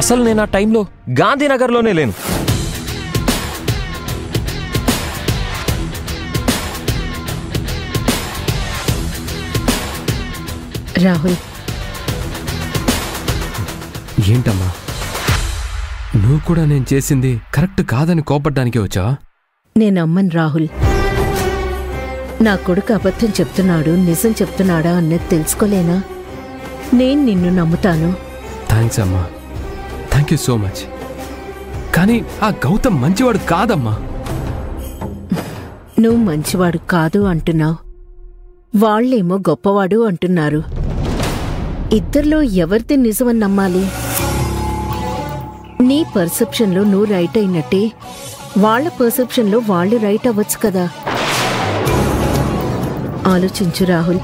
అసలు నేను ఆ టైంలో గాంధీనగర్లోనే లేను. రాహుల్, ఏంటమ్మా నువ్వు కూడా నేను చేసింది కరెక్ట్ కాదని కోపడ్డానికే వచ్చావా? నేనమ్మను రాహుల్. నా కొడుకు అబద్ధం చెప్తున్నాడు, నిజం చెప్తున్నాడా అన్నది తెలుసుకోలేనా? నేను నిన్ను నమ్ముతాను. థ్యాంక్స్ అమ్మా, థ్యాంక్ యూ సో మచ్. కానీ ఆ గౌతమ్ మంచివాడు కాదమ్మా. నువ్వు మంచివాడు కాదు అంటున్నావు, వాళ్ళేమో గొప్పవాడు అంటున్నారు. ఇద్దరిలో ఎవరిది నిజమని నమ్మాలి? నీ పర్సెప్షన్లో నువ్వు రైట్ అయినట్టే వాళ్ళ పర్సెప్షన్లో వాళ్ళు రైట్ అవ్వచ్చు కదా. ఆలోచించు రాహుల్.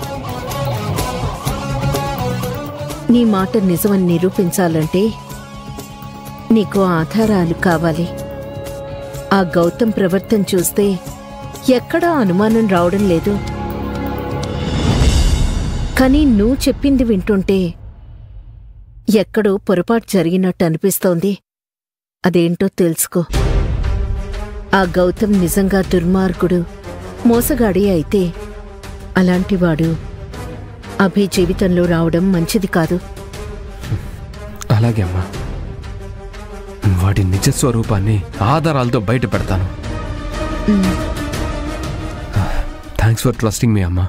నీ మాట నిజమని నిరూపించాలంటే నీకు ఆధారాలు కావాలి. ఆ గౌతమ్ ప్రవర్తన చూస్తే ఎక్కడా అనుమానం రావడం లేదు. కానీ నువ్వు చెప్పింది వింటుంటే ఎక్కడో పొరపాటు జరిగినట్టు అనిపిస్తోంది. అదేంటో తెలుసుకో. ఆ గౌతమ్ నిజంగా దుర్మార్గుడు, మోసగాడి అయితే అలాంటివాడు అభి జీవితంలో రావడం మంచిది కాదు. అలాగే అమ్మా, వాడి నిజస్వరూపాన్ని ఆధారాలతో బయట పెడతాను. థ్యాంక్స్ ఫర్ ట్రస్టింగ్ మీ అమ్మా.